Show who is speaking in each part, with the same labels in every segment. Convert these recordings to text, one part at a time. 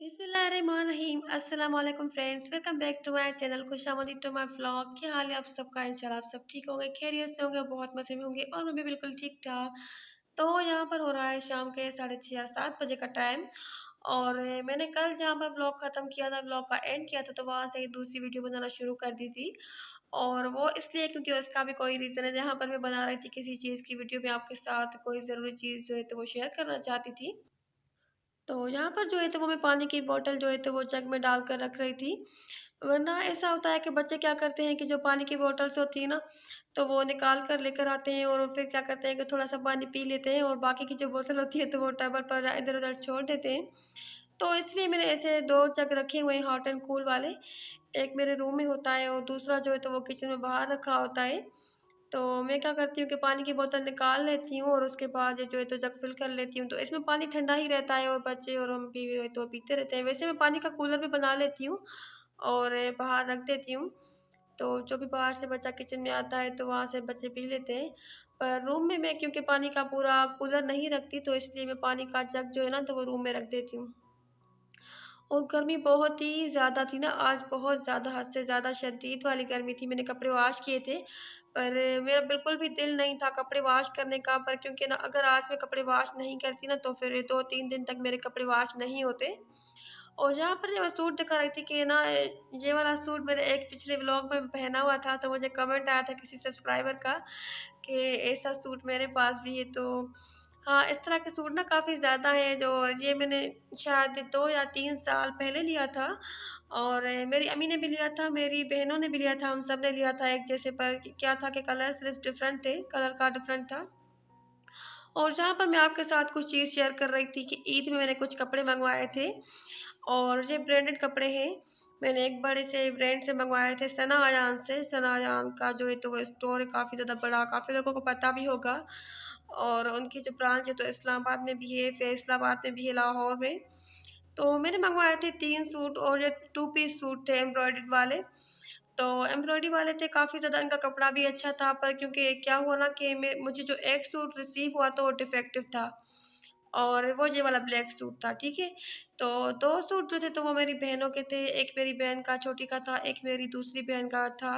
Speaker 1: बिस्मिल्लाहिर्रहमानिर्रहीम। अस्सलाम वालेकुम friends, welcome back to my channel. खुशामदीद टू माय व्लॉग। क्या हाल है आप सबका? इंशाल्लाह आप सब ठीक होंगे, खैरियत से होंगे, बहुत मज़े में होंगे और मैं भी बिल्कुल ठीक ठाक। तो यहाँ पर हो रहा है शाम के 6:30 या 7 बजे का टाइम। और मैंने कल जहाँ पर व्लॉग ख़त्म किया था, व्लॉग का एंड किया था, तो वहाँ से एक दूसरी वीडियो बनाना शुरू कर दी थी। और वो इसलिए क्योंकि उसका भी कोई रीज़न है, जहाँ पर मैं बना रही थी किसी चीज़ की वीडियो में आपके साथ कोई ज़रूरी चीज़ जो है तो वो शेयर करना चाहती थी। तो यहाँ पर जो है तो वो मैं पानी की बोतल जो है तो वो जग में डाल कर रख रही थी। वरना ऐसा होता है कि बच्चे क्या करते हैं कि जो पानी की बोतल्स होती है ना, तो वो निकाल कर लेकर आते हैं और फिर क्या करते हैं कि थोड़ा-सा पानी पी लेते हैं और बाकी की जो बोतल होती है तो वो टेबल पर इधर-उधर छोड़ देते हैं। तो इसलिए मैंने ऐसे 2 जग रखे हुए हैं हॉट एंड कूल वाले। एक मेरे रूम में होता है और दूसरा जो है तो वो किचन में बाहर रखा होता है। तो मैं क्या करती हूँ कि पानी की बोतल निकाल लेती हूँ और उसके बाद जो है तो जग फिल कर लेती हूँ। तो इसमें पानी ठंडा ही रहता है और बच्चे और हम भी तो पीते रहते हैं। वैसे मैं पानी का कूलर भी बना लेती हूँ और बाहर रख देती हूँ। तो जो भी बाहर से बच्चा किचन में आता है तो वहाँ से बच्चे पी लेते हैं। पर रूम में मैं क्योंकि पानी का पूरा कूलर नहीं रखती, तो इसलिए मैं पानी का जग जो है ना तो वो रूम में रख देती हूँ। और गर्मी बहुत ही ज़्यादा थी ना, आज बहुत ज़्यादा हद से ज़्यादा शदीद वाली गर्मी थी। मैंने कपड़े वॉश किए थे, पर मेरा बिल्कुल भी दिल नहीं था कपड़े वॉश करने का। पर क्योंकि ना अगर आज मैं कपड़े वॉश नहीं करती ना, तो फिर 2-3 दिन तक मेरे कपड़े वॉश नहीं होते। और जहाँ पर मैं सूट दिखा रही थी कि ना ये वाला सूट मैंने एक पिछले व्लॉग में पहना हुआ था, तो मुझे कमेंट आया था किसी सब्सक्राइबर का कि ऐसा सूट मेरे पास भी है। तो हाँ, इस तरह के सूट ना काफ़ी ज़्यादा हैं, जो ये मैंने शायद 2 या 3 साल पहले लिया था। और मेरी अम्मी ने भी लिया था, मेरी बहनों ने भी लिया था, हम सब ने लिया था एक जैसे। पर क्या था कि कलर सिर्फ़ डिफ़रेंट थे, कलर का डिफ़रेंट था। और जहाँ पर मैं आपके साथ कुछ चीज़ शेयर कर रही थी कि ईद में मैंने कुछ कपड़े मँगवाए थे और ये ब्रांडेड कपड़े हैं। मैंने एक बड़े से ब्रांड से मँगवाए थे, सना अयान से। सना अयान का जो है तो वो स्टोर है काफ़ी ज़्यादा बड़ा, काफ़ी लोगों को पता भी होगा। और उनकी जो ब्रांच है तो इस्लामाबाद में भी है, फैसलाबाद में भी है, लाहौर में। तो मैंने मँगवाए थे 3 सूट और ये 2 पीस सूट थे एम्ब्रॉयडर्ड वाले। तो एम्ब्रॉयडरी वाले थे, काफ़ी ज़्यादा इनका कपड़ा भी अच्छा था। पर क्योंकि क्या हुआ ना कि मैं मुझे जो एक सूट रिसीव हुआ तो वो डिफेक्टिव था और वो ये वाला ब्लैक सूट था, ठीक है? तो 2 सूट जो थे तो वो मेरी बहनों के थे, एक मेरी बहन का छोटी का था, एक मेरी दूसरी बहन का था,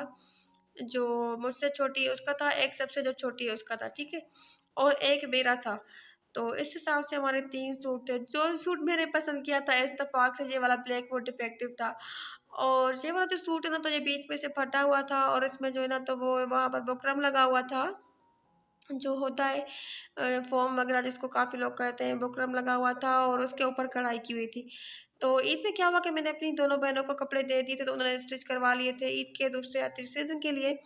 Speaker 1: जो मुझसे छोटी है उसका था, एक सबसे जो छोटी है उसका था, ठीक है? और एक मेरा था। तो इस हिसाब से हमारे 3 सूट थे। जो सूट मैंने पसंद किया था इत्तेफ़ाक से ये वाला ब्लैक वो डिफेक्टिव था। और ये वाला जो सूट है ना तो ये बीच में से फटा हुआ था और इसमें जो है ना तो वो वहाँ पर बुकरम लगा हुआ था। जो होता है फ़ॉर्म वगैरह जिसको काफ़ी लोग कहते हैं, बुकरम लगा हुआ था और उसके ऊपर कढ़ाई की हुई थी। तो ईद में क्या हुआ कि मैंने अपनी दोनों बहनों को कपड़े दे दिए थे, तो उन्होंने स्टिच करवा लिए थे ईद के दूसरे या तीसरे दिन के लिए।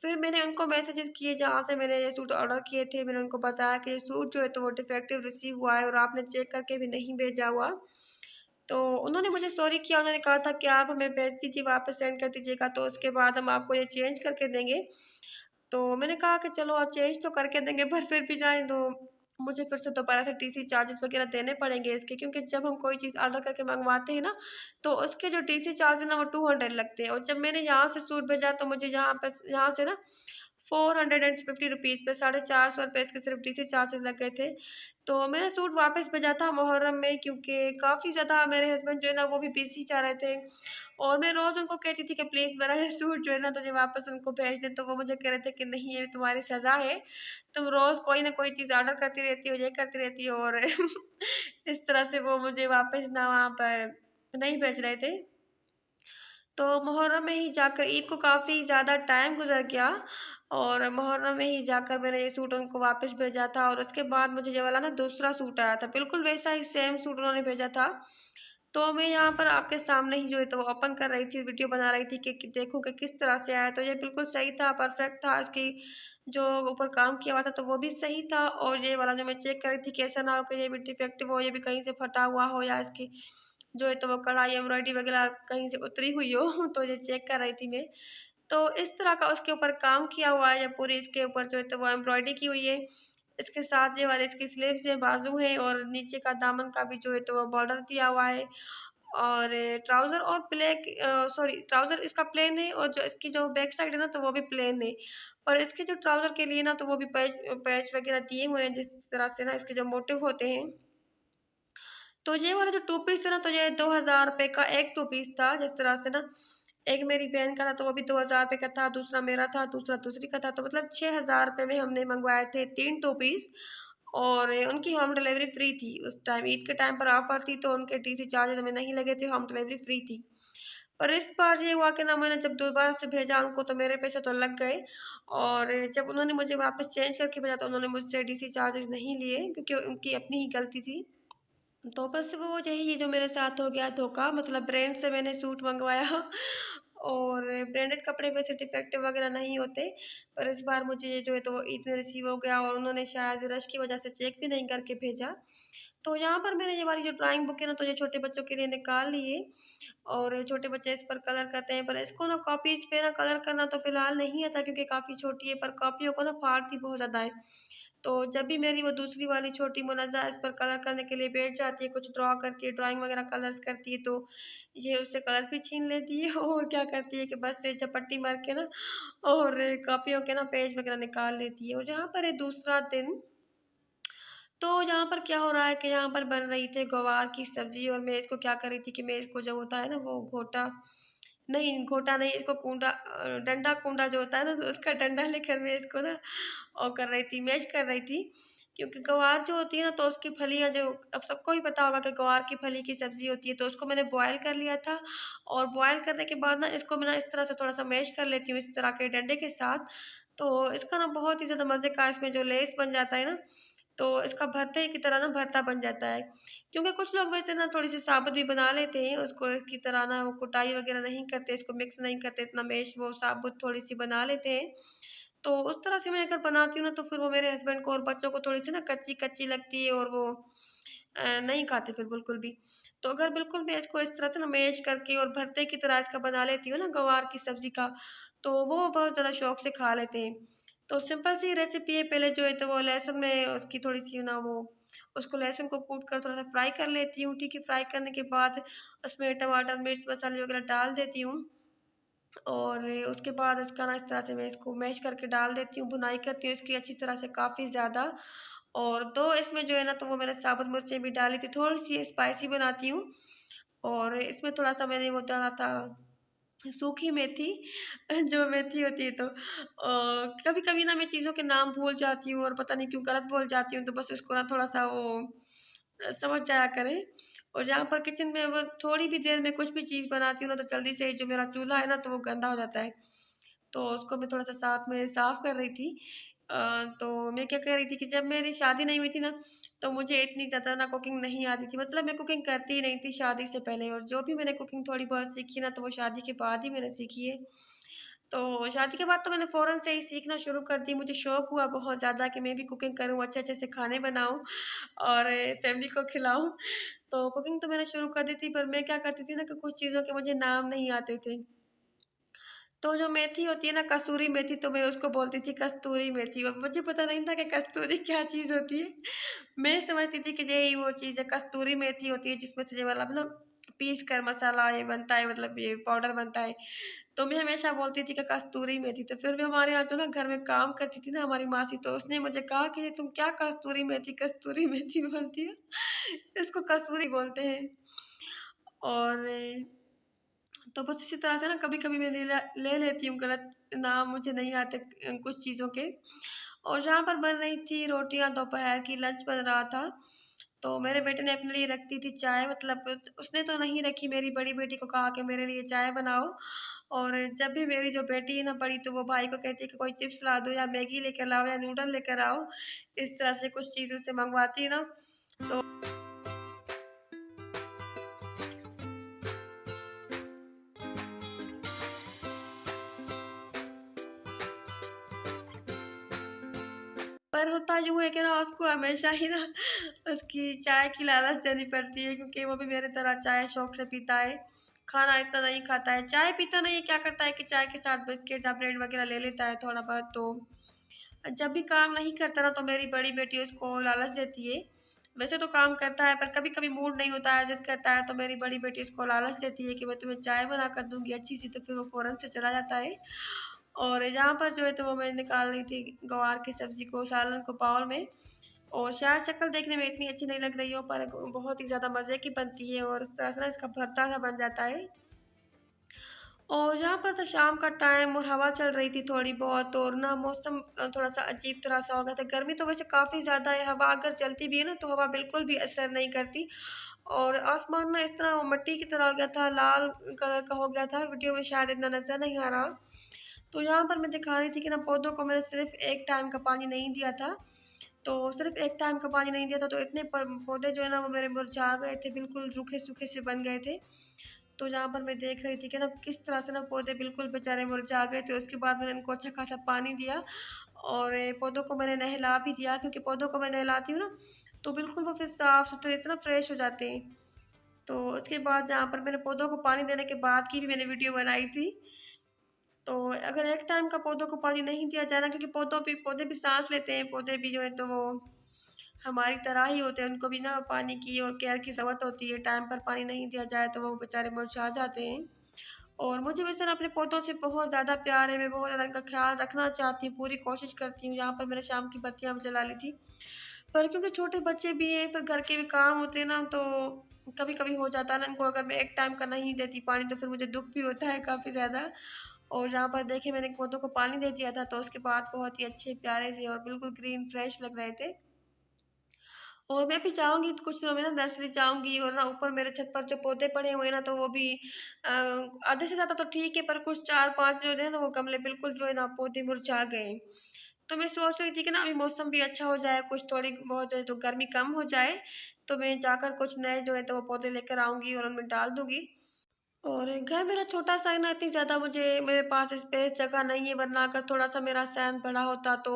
Speaker 1: फिर मैंने उनको मैसेजेस किए जहाँ से मैंने ये सूट ऑर्डर किए थे, मैंने उनको बताया कि ये सूट जो है तो वो डिफेक्टिव रिसीव हुआ है और आपने चेक करके भी नहीं भेजा हुआ। तो उन्होंने मुझे सॉरी किया, उन्होंने कहा था कि आप हमें भेज दीजिए, वापस सेंड कर दीजिएगा, तो उसके बाद हम आपको ये चेंज करके देंगे। तो मैंने कहा कि चलो आप चेंज तो करके देंगे, पर फिर भी जाए तो मुझे फिर से दोबारा से टीसी चार्जेस वगैरह देने पड़ेंगे इसके, क्योंकि जब हम कोई चीज़ ऑर्डर करके मंगवाते हैं ना, तो उसके जो टीसी चार्ज है ना वो 200 लगते हैं। और जब मैंने यहाँ से सूट भेजा तो मुझे यहाँ से ना 450 रुपीज़ पे 450 रुपये इसके सिर्फ टीसी चार्जेस लग गए थे। तो मैंने सूट वापस भेजा था मुहर्रम में, क्योंकि काफ़ी ज़्यादा मेरे हस्बैंड जो है ना वो भी बिज़ी चाह रहे थे। और मैं रोज़ उनको कहती थी कि प्लीज़ मेरा ये सूट जो है ना तुझे वापस उनको भेज दे, तो वो मुझे कह रहे थे कि नहीं ये तुम्हारी सज़ा है, तुम रोज़ कोई ना कोई चीज़ ऑर्डर करती रहती हो, ये करती रहती हो। और इस तरह से वो मुझे वापस ना वहाँ पर नहीं भेज रहे थे। तो मुहर्रम में ही जाकर ईद को काफ़ी ज़्यादा टाइम गुज़र गया और मुहर्रम में ही जाकर मैंने ये सूट उनको वापस भेजा था। और उसके बाद मुझे ये वाला ना दूसरा सूट आया था, बिल्कुल वैसा ही सेम सूट उन्होंने भेजा था। तो मैं यहाँ पर आपके सामने ही जो है तो ओपन कर रही थी, वीडियो बना रही थी कि देखूँ कि किस तरह से आया। तो ये बिल्कुल सही था, परफेक्ट था, इसकी जो ऊपर काम किया हुआ था तो वो भी सही था। और ये वाला जो मैं चेक कर रही थी कि ऐसा ना हो कि ये भी डिफेक्टिव हो, ये भी कहीं से फटा हुआ हो या इसकी जो है तो वो कढ़ाई एम्ब्रॉयडरी वगैरह कहीं से उतरी हुई हो। तो ये चेक कर रही थी मैं। तो इस तरह का उसके ऊपर काम किया हुआ है, या पूरी इसके ऊपर जो है तो वो एम्ब्रॉयडरी की हुई है। इसके साथ ये वाले इसकी स्लीव्स हैं, बाजू हैं और नीचे का दामन का भी जो है तो वो बॉर्डर दिया हुआ है। और ट्राउज़र और ब्लैक सॉरी ट्राउज़र इसका प्लेन है और जो इसकी जो बैक साइड है ना तो वो भी प्लेन है। पर इसके जो ट्राउज़र के लिए ना तो वो भी पैच पैच वगैरह दिए हुए हैं, जिस तरह से ना इसके जो मोटिव होते हैं। तो ये वाला जो 2 पीस था ना, तो ये 2000 रुपये का एक 2 पीस था। जिस तरह से ना, एक मेरी बहन का था तो वो भी 2000 रुपये का था, दूसरा मेरा था, दूसरा दूसरी का था, तो मतलब 6000 रुपये में हमने मंगवाए थे 3 2 पीस। और उनकी होम डिलीवरी फ्री थी। उस टाइम ईद के टाइम पर ऑफर थी, तो उनके टीसी चार्जेस हमें नहीं लगे थे, होम डिलीवरी फ्री थी। पर इस बार ये हुआ कि ना, मैंने जब दोबारा से भेजा उनको तो मेरे पैसे तो लग गए। और जब उन्होंने मुझे वापस चेंज करके भेजा तो उन्होंने मुझसे डीसी चार्जेस नहीं लिए, क्योंकि उनकी अपनी ही गलती थी। तो बस वो यही ये जो मेरे साथ हो गया धोखा, मतलब ब्रांड से मैंने सूट मंगवाया और ब्रांडेड कपड़े वैसे डिफेक्टिव वगैरह नहीं होते। पर इस बार मुझे ये जो है तो वो ईद में रिसीव हो गया, और उन्होंने शायद रश की वजह से चेक भी नहीं करके भेजा। तो यहाँ पर मैंने ये वाली जो ड्राइंग बुक है ना, तो ये छोटे बच्चों के लिए निकाल ली है। और छोटे बच्चे इस पर कलर करते हैं, पर इसको ना कॉपीज पे ना कलर करना तो फिलहाल नहीं आता, क्योंकि काफ़ी छोटी है, पर कॉपियों को ना फाड़ती बहुत ज़्यादा है। तो जब भी मेरी वो दूसरी वाली छोटी मुनज़्ज़ा इस पर कलर करने के लिए बैठ जाती है, कुछ ड्रॉ करती है, ड्राइंग वगैरह कलर्स करती है, तो ये उससे कलर्स भी छीन लेती है और क्या करती है कि बस से झपट्टी मार के ना, और कॉपियों के ना पेज वगैरह निकाल लेती है। और यहाँ पर है दूसरा दिन। तो यहाँ पर क्या हो रहा है कि यहाँ पर बन रही थी गवार की सब्जी, और मैं इसको क्या कर रही थी कि मैं इसको जो होता है ना वो घोटा नहीं, इसको डंडा कूंडा जो होता है ना, तो उसका डंडा लेकर मैं इसको ना और कर रही थी, मैश कर रही थी। क्योंकि गवार जो होती है ना, तो उसकी फलियाँ जो, अब सबको ही पता होगा कि गवार की फली की सब्जी होती है, तो उसको मैंने बॉयल कर लिया था। और बॉयल करने के बाद ना इसको मैं ना इस तरह से थोड़ा सा मैश कर लेती हूँ, इस तरह के डंडे के साथ। तो इसका ना बहुत ही ज़्यादा मज़े का इसमें जो लेस बन जाता है ना, तो इसका भरते की तरह ना भरता बन जाता है। क्योंकि कुछ लोग वैसे ना थोड़ी-सी साबुत भी बना लेते हैं, उसको की तरह ना वो कुटाई वगैरह नहीं करते, इसको मिक्स नहीं करते, इतना मैश वो साबुत थोड़ी-सी बना लेते हैं। तो उस तरह से मैं अगर बनाती हूँ ना, तो फिर वो मेरे हस्बैंड को और बच्चों को थोड़ी-सी ना कच्ची-कच्ची लगती है, और वो नहीं खाते फिर बिल्कुल भी। तो अगर बिल्कुल मैं इसको इस तरह से ना मैश करके और भरते की तरह इसका बना लेती हूँ ना गवार की सब्ज़ी का, तो वो बहुत ज़्यादा शौक से खा लेते हैं। तो सिंपल सी रेसिपी है, पहले जो है तो वो लहसुन में उसकी थोड़ी-सी ना वो, उसको लहसुन को कूट कर थोड़ा-सा फ्राई कर लेती हूँ, ठीक है? फ्राई करने के बाद उसमें टमाटर, मिर्च, मसाले वगैरह डाल देती हूँ। और उसके बाद इसका ना इस तरह से मैं इसको मैश करके डाल देती हूँ, भुनाई करती हूँ इसकी अच्छी तरह से काफ़ी ज़्यादा। और 2 इसमें जो है ना, तो वो मैंने साबुत मिर्चें भी डाली थी, थोड़ी-सी स्पाइसी बनाती हूँ। और इसमें थोड़ा-सा मैंने वो डाला था सूखी मेथी, जो मेथी होती है, तो कभी-कभी ना मैं चीज़ों के नाम भूल जाती हूँ, और पता नहीं क्यों गलत बोल जाती हूँ, तो बस उसको ना थोड़ा-सा वो समझ जाया करें। और जहाँ पर किचन में वो थोड़ी भी देर में कुछ भी चीज़ बनाती हूँ ना, तो जल्दी से जो मेरा चूल्हा है ना, तो वो गंदा हो जाता है। तो उसको मैं थोड़ा-सा साथ में साफ़ कर रही थी। तो मैं क्या कह रही थी कि जब मेरी शादी नहीं हुई थी ना, तो मुझे इतनी ज़्यादा ना कुकिंग नहीं आती थी। मतलब मैं कुकिंग करती ही नहीं थी शादी से पहले, और जो भी मैंने कुकिंग थोड़ी बहुत सीखी ना, तो वो शादी के बाद ही मैंने सीखी है। तो शादी के बाद तो मैंने फ़ौरन से ही सीखना शुरू कर दी। मुझे शौक हुआ बहुत ज़्यादा कि मैं भी कुकिंग करूँ, अच्छे-अच्छे से खाने बनाऊँ और फैमिली को खिलाऊँ। तो कुकिंग तो मैंने शुरू कर दी थी, पर मैं क्या करती थी ना कि कुछ चीज़ों के मुझे नाम नहीं आते थे। तो जो मेथी होती है ना, कसूरी मेथी, तो मैं उसको बोलती थी कस्तूरी मेथी, और मुझे पता नहीं था कि कस्तूरी क्या चीज़ होती है। मैं समझती थी कि यही वो चीज़ है, कस्तूरी मेथी होती है, जिसमें से ये मतलब ना पीस कर मसाला ये बनता है, मतलब ये पाउडर बनता है। तो मैं हमेशा बोलती थी कि कस्तूरी मेथी। तो फिर भी हमारे यहाँ जो ना घर में काम करती थी ना हमारी मासी, तो उसने मुझे कहा कि ये तुम क्या कस्तूरी मेथी बोलती हो? इसको कसूरी बोलते हैं। और तो बस इसी तरह से ना कभी-कभी मैं ले लेती हूँ गलत नाम, मुझे नहीं आते कुछ चीज़ों के। और जहाँ पर बन रही थी रोटियाँ, दोपहर की लंच बन रहा था, तो मेरे बेटे ने अपने लिए रखती थी चाय, मतलब उसने तो नहीं रखी, मेरी बड़ी बेटी को कहा कि मेरे लिए चाय बनाओ। और जब भी मेरी जो बेटी है ना बड़ी, तो वो भाई को कहती है कि कोई चिप्स ला दो, या मैगी लेकर लाओ, या नूडल लेकर आओ। इस तरह से कुछ चीज़ उससे मँगवाती है ना, तो पर होता यूँ है कि ना उसको हमेशा ही ना उसकी चाय की लालच देनी पड़ती है, क्योंकि वो भी मेरी तरह चाय शौक से पीता है। खाना इतना नहीं खाता है, चाय पीता नहीं है, क्या करता है कि चाय के साथ बिस्किट या ब्रेड वग़ैरह ले लेता है थोड़ा बहुत। तो जब भी काम नहीं करता ना, तो मेरी बड़ी बेटी उसको लालच देती है। वैसे तो काम करता है, पर कभी-कभी मूड नहीं होता है, ज़िद करता है, तो मेरी बड़ी बेटी उसको लालच देती है कि मैं तुम्हें चाय बना कर दूँगी अच्छी-सी, तो फिर वो फ़ौरन से चला जाता है। और यहाँ पर जो है तो वो मैं निकाल रही थी गँवार की सब्ज़ी को, सालन को बाउल में, और शायद शक्ल देखने में इतनी अच्छी नहीं लग रही हो, पर बहुत ही ज़्यादा मज़े की बनती है और इस तरह से ना इसका भरता सा बन जाता है। और जहाँ पर तो शाम का टाइम और हवा चल रही थी थोड़ी बहुत, और ना मौसम थोड़ा-सा अजीब तरह सा हो गया था। गर्मी तो वैसे काफ़ी ज़्यादा है, हवा अगर चलती भी है ना तो हवा बिल्कुल भी असर नहीं करती। और आसमान ना इस तरह मिट्टी की तरह हो गया था, लाल कलर का हो गया था, वीडियो में शायद इतना नज़र नहीं आ रहा। तो यहाँ पर मैं दिखा रही थी कि ना पौधों को मैंने सिर्फ़ एक टाइम का पानी नहीं दिया था, तो सिर्फ़ एक टाइम का पानी नहीं दिया था, तो इतने प पौधे जो है ना वो मेरे मुरझा गए थे, बिल्कुल रूखे-सूखे से बन गए थे। तो जहाँ पर मैं देख रही थी कि ना किस तरह से ना पौधे बिल्कुल बेचारे मुरझा गए थे। उसके बाद मैंने इनको अच्छा खासा पानी दिया और पौधों को मैंने नहला भी दिया, क्योंकि पौधों को मैं नहलाती हूँ ना तो बिल्कुल वो फिर साफ सुथरे से ना फ्रेश हो जाते हैं। तो उसके बाद जहाँ पर मैंने पौधों को पानी देने के बाद की भी मैंने वीडियो बनाई थी। तो अगर एक टाइम का पौधों को पानी नहीं दिया जाए ना, क्योंकि पौधे भी सांस लेते हैं, पौधे भी जो है तो वो हमारी तरह ही होते हैं, उनको भी ना पानी की और केयर की ज़रूरत होती है। टाइम पर पानी नहीं दिया जाए तो वो बेचारे मुरझा जाते हैं। और मुझे वैसे ना अपने पौधों से बहुत ज़्यादा प्यार है, मैं बहुत ज़्यादा इनका ख़्याल रखना चाहती हूँ, पूरी कोशिश करती हूँ। यहाँ पर मैंने शाम की बत्तियाँ भी जला ली थी, पर क्योंकि छोटे बच्चे भी हैं, फिर घर के भी काम होते हैं ना, तो कभी-कभी हो जाता है ना, इनको अगर मैं एक टाइम का नहीं देती पानी तो फिर मुझे दुःख भी होता है काफ़ी ज़्यादा। और जहाँ पर देखिए मैंने पौधों को पानी दे दिया था, तो उसके बाद बहुत ही अच्छे प्यारे से और बिल्कुल ग्रीन फ्रेश लग रहे थे। और मैं भी चाहूँगी कुछ दिनों में ना नर्सरी जाऊँगी, और ना ऊपर मेरे छत पर जो पौधे पड़े हुए हैं ना तो वो भी आधे से ज़्यादा तो ठीक है, पर कुछ 4-5 जो है ना वो गमले बिल्कुल जो है ना पौधे मुरझा गए हैं। तो मैं सोच रही थी कि ना अभी मौसम भी अच्छा हो जाए, कुछ थोड़ी बहुत जो है तो गर्मी कम हो जाए, तो मैं जाकर कुछ नए जो है तो वो पौधे लेकर आऊँगी और उनमें डाल दूँगी। और घर मेरा छोटा-सा है ना, इतनी ज़्यादा मेरे पास स्पेस जगह नहीं है, वरना अगर थोड़ा-सा मेरा सहन बड़ा होता तो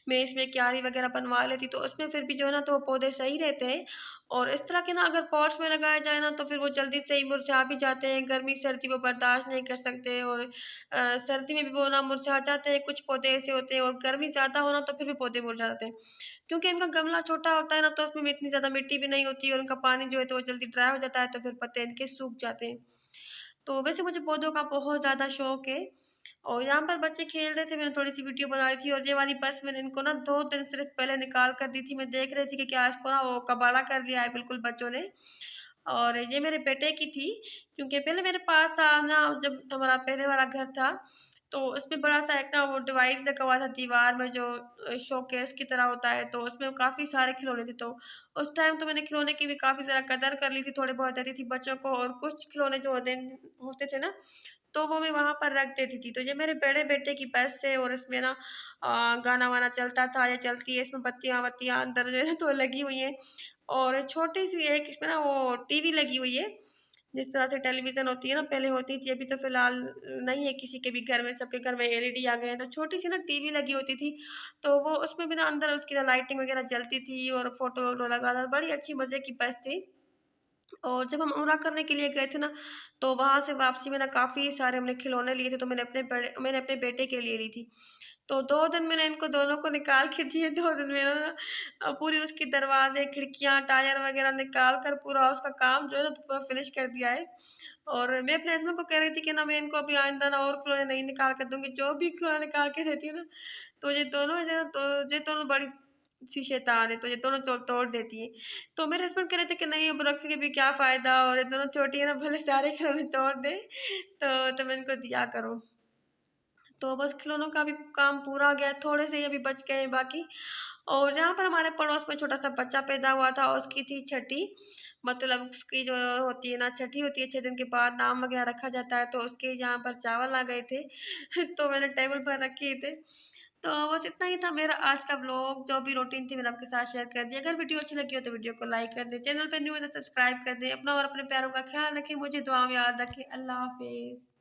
Speaker 1: मैं इसमें क्यारी वगैरह बनवा लेती, तो उसमें फिर भी जो है ना तो वो पौधे सही रहते हैं। और इस तरह के ना अगर पॉट्स में लगाया जाए ना तो फिर वो जल्दी से ही मुरझा भी जाते हैं, गर्मी-सर्दी वो बर्दाश्त नहीं कर सकते, और सर्दी में भी वो ना मुरझा जाते हैं, कुछ पौधे ऐसे होते हैं, और गर्मी ज़्यादा हो ना तो फिर भी पौधे मुरझा जाते हैं। क्योंकि इनका गमला छोटा होता है ना तो उसमें इतनी ज़्यादा मिट्टी भी नहीं होती, और इनका पानी जो है तो वो जल्दी ड्राई हो जाता है, तो फिर पत्ते इनके सूख जाते हैं। तो वैसे मुझे पौधों का बहुत ज़्यादा शौक है, और यहाँ पर बच्चे खेल रहे थे, मैंने थोड़ी-सी वीडियो बना रही थी, और ये वाली बस मैंने इनको ना 2 दिन सिर्फ़ पहले निकाल कर दी थी। मैं देख रही थी कि क्या इसको ना वो कबाड़ा कर लिया है बिल्कुल बच्चों ने। और ये मेरे बेटे की थी, क्योंकि पहले मेरे पास था ना, जब हमारा पहले वाला घर था, तो उसमें बड़ा-सा एक ना वो डिवाइस लगा हुआ था दीवार में, जो शोकेस की तरह होता है, तो उसमें काफ़ी सारे खिलौने थे। तो उस टाइम तो मैंने खिलौने की भी काफ़ी ज़्यादा कदर कर ली थी, थोड़े बहुत देती थी बच्चों को, और कुछ खिलौने जो होते होते थे ना, तो वो मैं वहाँ पर रख देती थी। तो ये मेरे बड़े बेटे की बस है, और इसमें ना गाना-वाना चलता था या चलती है, इसमें बत्तियाँ-वत्तियाँ अंदर जो है ना तो लगी हुई हैं, और छोटी-सी एक इसमें ना वो टीवी लगी हुई है। जिस तरह से टेलीविज़न होती है ना, पहले होती थी, अभी तो फ़िलहाल नहीं है किसी के भी घर में, सबके घर में एलईडी आ गए हैं, तो छोटी-सी ना टीवी लगी होती थी, तो वो उसमें भी ना अंदर उसकी ना लाइटिंग वग़ैरह जलती थी, और फ़ोटो-वोटो लगा था, बड़ी अच्छी मज़े की बस थी। और जब हम उम्रा करने के लिए गए थे ना, तो वहाँ से वापसी में ना काफ़ी सारे हमने खिलौने लिए थे, तो मैंने अपने बेटे के लिए ली थी। तो 2 दिन मैंने इनको दोनों को निकाल के दिए, 2 दिन में ना पूरी उसकी दरवाज़े, खिड़कियाँ, टायर वग़ैरह निकाल कर पूरा उसका काम जो है ना तो पूरा फ़िनिश कर दिया है। और मैं अपने हस्बैंड को कह रही थी कि ना मैं इनको अभी आइंदा ना और खिलौने नहीं निकाल कर दूँगी, जो भी खिलौना निकाल के देती हूँ ना, तो ये दोनों जो है ना, तो ये दोनों बड़ी सी शैतान है, तो ये दोनों तोड़ देती हैं। तो मेरे हस्बैंड कह रहे थे कि नहीं, अब रख के भी क्या फ़ायदा, और ये दोनों छोटी है ना, भले सारे खिलौने तोड़ दें, तो तुम इनको दिया करो। तो बस खिलौनों का भी काम पूरा हो गया, थोड़े से ही अभी बच गए हैं बाकी। और जहाँ पर हमारे पड़ोस में छोटा-सा बच्चा पैदा हुआ था, उसकी थी छठी, मतलब उसकी जो होती है ना, छठी होती है, 6 दिन के बाद नाम वगैरह रखा जाता है, तो उसके यहाँ पर चावल आ गए थे तो मैंने टेबल पर रखे थे। तो बस इतना ही था मेरा आज का व्लॉग, जो भी रूटीन थी मैंने आपके साथ शेयर कर दी। अगर वीडियो अच्छी लगी हो तो वीडियो को लाइक कर दें, चैनल पर न्यू है तो सब्सक्राइब कर दें। अपना और अपने प्यारों का ख्याल रखें, मुझे दुआ में याद रखें। अल्लाह हाफ़िज़।